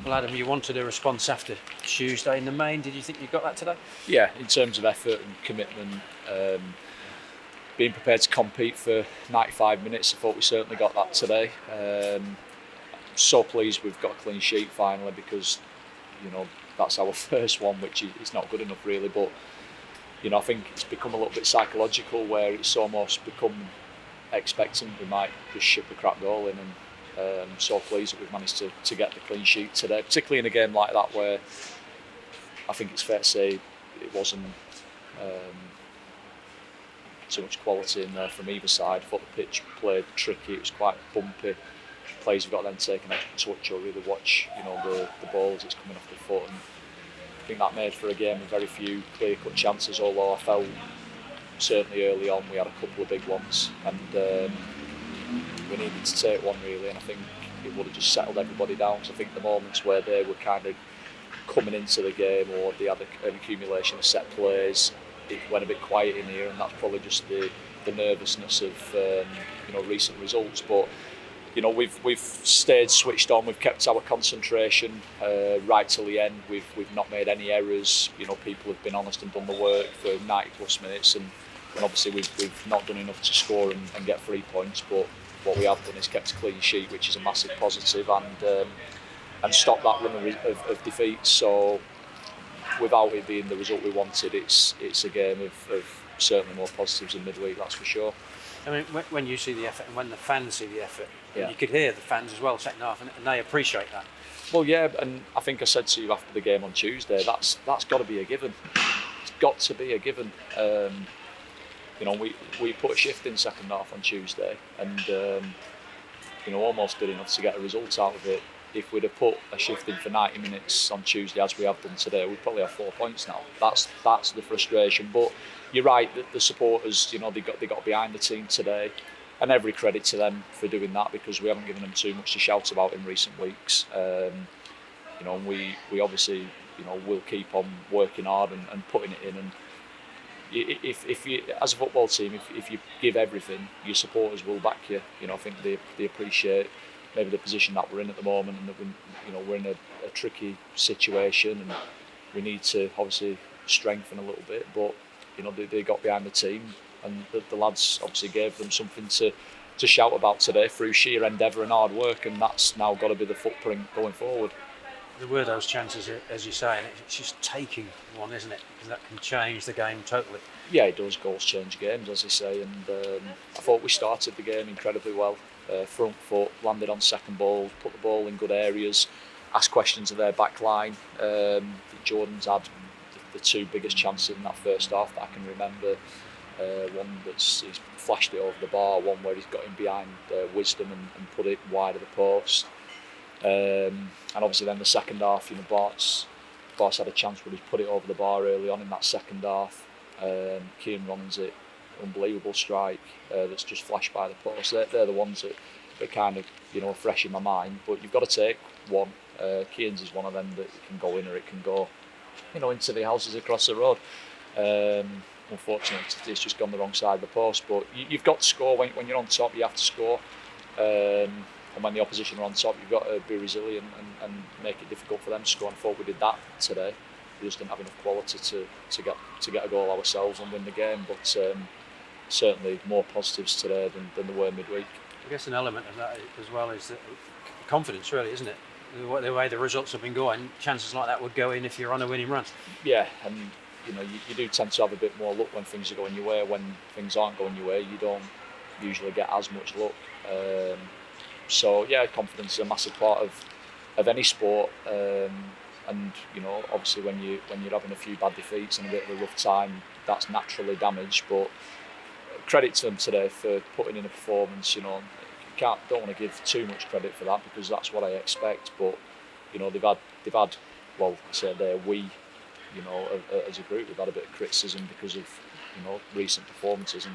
Well, Adam, you wanted a response after Tuesday in the main. Did you think you got that today? Yeah, in terms of effort and commitment, being prepared to compete for 95 minutes, I thought we certainly got that today. So pleased we've got a clean sheet finally, because that's our first one, which is not good enough really. But I think it's become a little bit psychological, where it's almost become expectant we might just ship a crap goal in, and so pleased that we've managed to get the clean sheet today, particularly in a game like that where I think it's fair to say it wasn't too much quality in there from either side. I thought the pitch played tricky, it was quite bumpy. Players have got then taken a touch or really watch the ball as it's coming off the foot, and I think that made for a game with very few clear-cut chances, although I felt certainly early on we had a couple of big ones, and we needed to take one really, and I think it would have just settled everybody down. So I think the moments where they were kind of coming into the game, or they had an accumulation of set plays, it went a bit quiet in here, and that's probably just the nervousness of recent results. But we've stayed switched on. We've kept our concentration right till the end. We've not made any errors. People have been honest and done the work for 90 plus minutes, and obviously we've not done enough to score and get 3 points. But what we have done is kept a clean sheet, which is a massive positive, and stop that run of defeats. So without it being the result we wanted, it's a game of certainly more positives in midweek, that's for sure. I mean, when you see the effort and when the fans see the effort, yeah. You could hear the fans as well second half, and they appreciate that. Well, yeah, and I think I said to you after the game on Tuesday, that's got to be a given. It's got to be a given. We put a shift in second half on Tuesday, and almost did enough to get a result out of it. If we'd have put a shift in for 90 minutes on Tuesday, as we have done today, we'd probably have 4 points now. That's the frustration. But you're right, that the supporters, they got behind the team today, and every credit to them for doing that, because we haven't given them too much to shout about in recent weeks. We obviously, will keep on working hard and putting it in. And if you, as a football team, if you give everything, your supporters will back you. I think they appreciate maybe the position that we're in at the moment, and that we're in a tricky situation, and we need to obviously strengthen a little bit. But they got behind the team, and the lads obviously gave them something to shout about today through sheer endeavour and hard work, and that's now got to be the footprint going forward. There were those chances, as you say, and it's just taking one, isn't it? Because that can change the game totally. Yeah, it does. Goals change games, as you say, and I thought we started the game incredibly well. Front foot, landed on second ball, put the ball in good areas, asked questions of their back line. Jordan's had the two biggest chances in that first half that I can remember. One he's flashed it over the bar, one where he's got in behind Wisdom and put it wide of the post. And obviously then the second half, Bart's had a chance where he's put it over the bar early on in that second half. Kieran runs it, unbelievable strike that's just flashed by the post. They're the ones that kind of are fresh in my mind. But you've got to take one. Kieran's is one of them that can go in, or it can go into the houses across the road. Unfortunately, it's just gone the wrong side of the post. But you've got to score when you're on top. You have to score. And when the opposition are on top, you've got to be resilient and make it difficult for them to score. And I thought we did that today. We just didn't have enough quality to get a goal ourselves and win the game. But certainly more positives today than there were midweek. I guess an element of that as well is that confidence, really, isn't it? The way the results have been going, chances like that would go in if you're on a winning run. Yeah, and you do tend to have a bit more luck when things are going your way. When things aren't going your way, you don't usually get as much luck. So yeah, confidence is a massive part of any sport, and obviously when you're having a few bad defeats and a bit of a rough time, that's naturally damaged. But credit to them today for putting in a performance. Don't want to give too much credit for that, because that's what I expect. But they've had well, I say we as a group, we've had a bit of criticism because of recent performances, and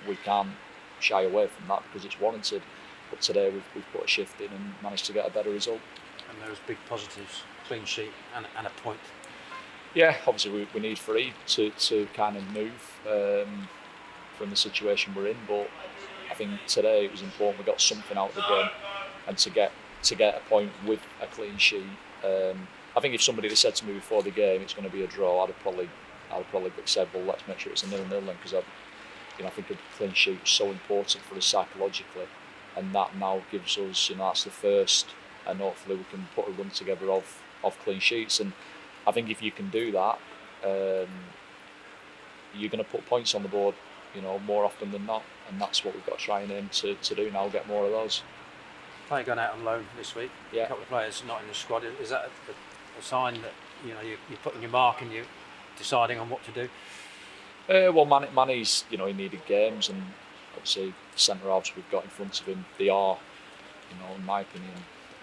we can't shy away from that because it's warranted. But today we've put a shift in and managed to get a better result. And those big positives, clean sheet and a point. Yeah, obviously we need 3 to kind of move from the situation we're in. But I think today it was important we got something out of the game, and to get a point with a clean sheet I think if somebody had said to me before the game it's going to be a draw, I'd have probably said, well, let's make sure it's a 0-0 then, because I think a clean sheet is so important for us psychologically, and that now gives us, that's the first, and hopefully we can put a run together of clean sheets. And I think if you can do that, you're going to put points on the board, more often than not, and that's what we've got to try and aim to do now, get more of those. Player going out on loan this week. Yeah. A couple of players not in the squad. Is that a sign that you're putting your mark and you're deciding on what to do? Well, Manny's, he needed games, and obviously the centre halves we've got in front of him, they are, in my opinion,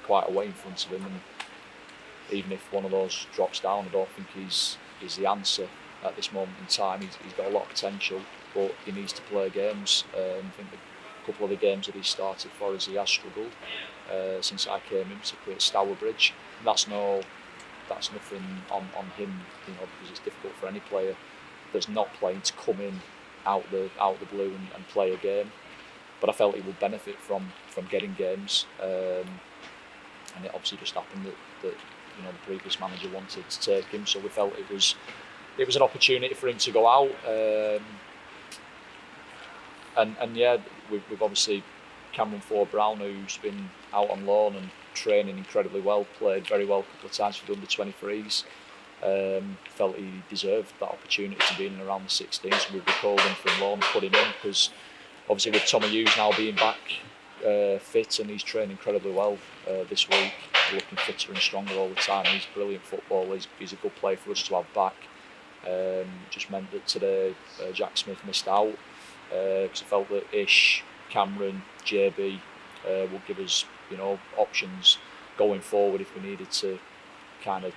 quite a way in front of him. And even if one of those drops down, I don't think he's the answer at this moment in time. He's got a lot of potential, but he needs to play games. I think a couple of the games that he started for us, he has struggled since I came in, particularly at Stourbridge. That's nothing on him, because it's difficult for any player that's not playing to come in out the blue and play a game. But I felt he would benefit from getting games, and it obviously just happened that the previous manager wanted to take him, so we felt it was an opportunity for him to go out. And yeah, we've obviously Cameron Ford-Brown, who's been out on loan and training incredibly well, played very well a couple of times for the under-23s. Felt he deserved that opportunity to be in and around the 16s, so we recalled him from loan and put him in, because obviously with Tommy Hughes now being back fit, and he's trained incredibly well this week, looking fitter and stronger all the time. He's a brilliant footballer. He's a good player for us to have back. Just meant that today Jack Smith missed out, because I felt that Ish, Cameron, JB would give us options going forward if we needed to kind of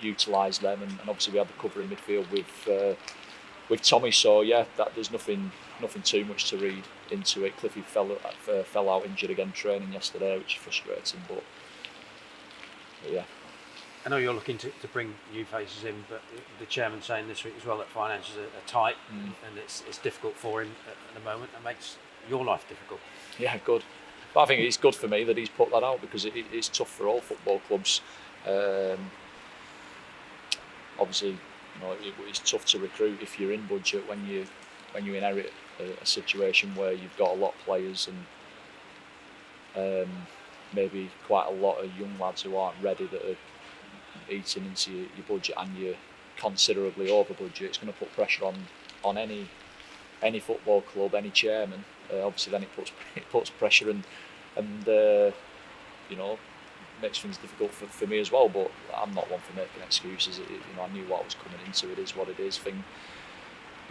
utilise them, and obviously we had the cover in midfield with Tommy. So yeah, there's nothing too much to read into it. Cliffy fell out injured again training yesterday, which is frustrating, but yeah. I know you're looking to bring new faces in, but the chairman saying this week as well that finances are tight, and it's difficult for him at the moment. That makes your life difficult. Yeah, good. But I think it's good for me that he's put that out, because it's tough for all football clubs. Obviously, it's tough to recruit if you're in budget when you inherit a situation where you've got a lot of players and maybe quite a lot of young lads who aren't ready, that are eating into your budget, and you're considerably over budget. It's going to put pressure on any football club, any chairman. Obviously, then it puts pressure and makes things difficult for me as well. But I'm not one for making excuses. I knew what I was coming into. It is what it is. We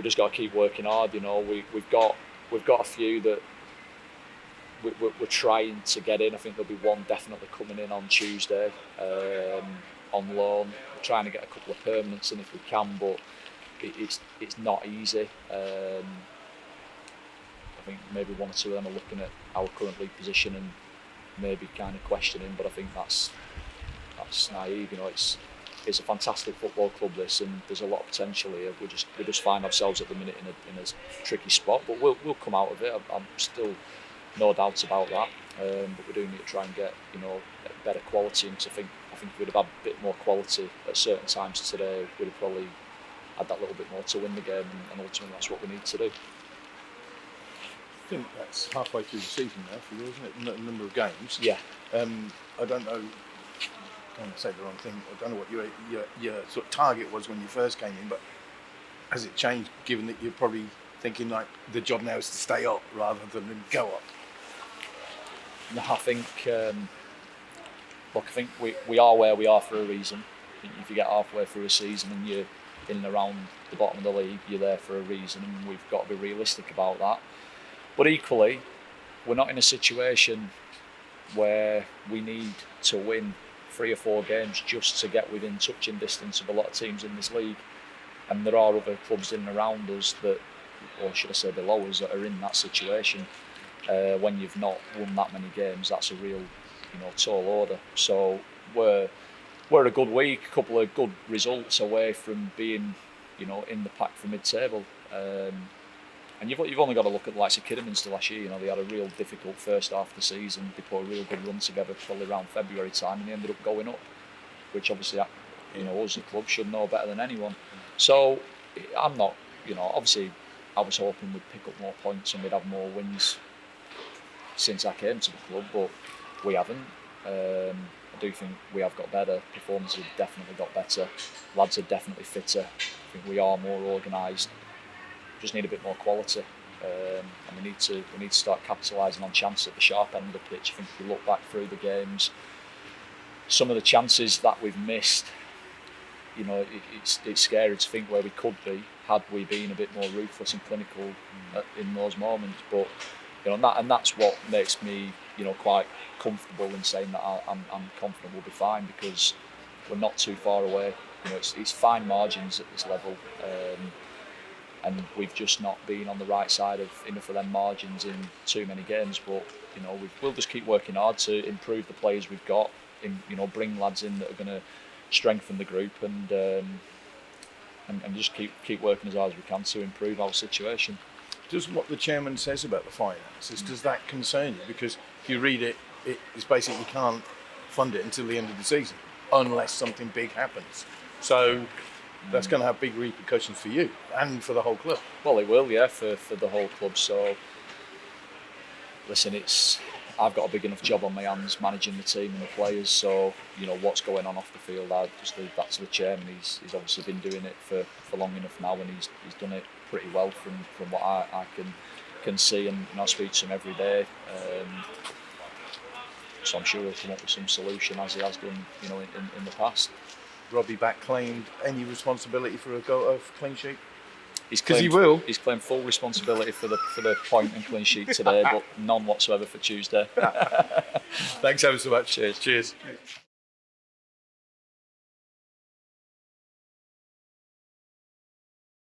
just got to keep working hard. We've got a few that we're trying to get in. I think there'll be one definitely coming in on Tuesday on loan. We're trying to get a couple of permanents in if we can, but it's not easy. I think maybe one or two of them are looking at our current league position and maybe kind of questioning, but I think that's naive. It's a fantastic football club, this, and there's a lot of potential here. We just find ourselves at the minute in a tricky spot, but we'll come out of it. I'm still no doubts about that. But we do need to try and get better quality. And I think if we'd have had a bit more quality at certain times today, we'd have probably had that little bit more to win the game, and ultimately that's what we need to do. I think that's halfway through the season now for you, isn't it? A number of games. Yeah. I don't know. I don't want to say the wrong thing. I don't know what your sort of target was when you first came in, but has it changed? Given that you're probably thinking like the job now is to stay up rather than go up. No, I think. Look, I think we are where we are for a reason. If you get halfway through a season and you're in and around the bottom of the league, you're there for a reason, and we've got to be realistic about that. But equally, we're not in a situation where we need to win 3 or 4 games just to get within touching distance of a lot of teams in this league. And there are other clubs in and around us that, or should I say below us, that are in that situation. When you've not won that many games, that's a real, tall order. So we're a good week, a couple of good results away from being, in the pack for mid-table. And you've only got to look at the likes of Kidderminster last year. They had a real difficult first half of the season. They put a real good run together probably around February time, and they ended up going up. which obviously, us, the club, should know better than anyone. So I'm not, obviously I was hoping we'd pick up more points and we'd have more wins since I came to the club, but we haven't. I do think we have got better. Performances have definitely got better. Lads are definitely fitter. I think we are more organised. Just need a bit more quality, and we need to start capitalising on chances at the sharp end of the pitch. I think if you look back through the games, some of the chances that we've missed, it's scary to think where we could be had we been a bit more ruthless and clinical in those moments. But and that's what makes me quite comfortable in saying that I'm confident we'll be fine, because we're not too far away. It's fine margins at this level, and we've just not been on the right side of enough of them margins in too many games. But we'll just keep working hard to improve the players we've got, bring lads in that are going to strengthen the group, and just keep working as hard as we can to improve our situation. Does what the chairman says about the finances, does that concern you? Because if you read it, it's basically you can't fund it until the end of the season unless something big happens. So that's going to have big repercussions for you and for the whole club. Well, it will, yeah, for the whole club. So listen, I've got a big enough job on my hands managing the team and the players. So what's going on off the field, I just leave that to the chairman. He's obviously been doing it for long enough now, and he's done it pretty well from what I can see, and I speak to him every day. So I'm sure he'll come up with some solution, as he has done, in the past. Robbie back claimed any responsibility for a clean sheet? Because he will. He's claimed full responsibility for the point and clean sheet today, but none whatsoever for Tuesday. Thanks ever so much. Cheers. Cheers.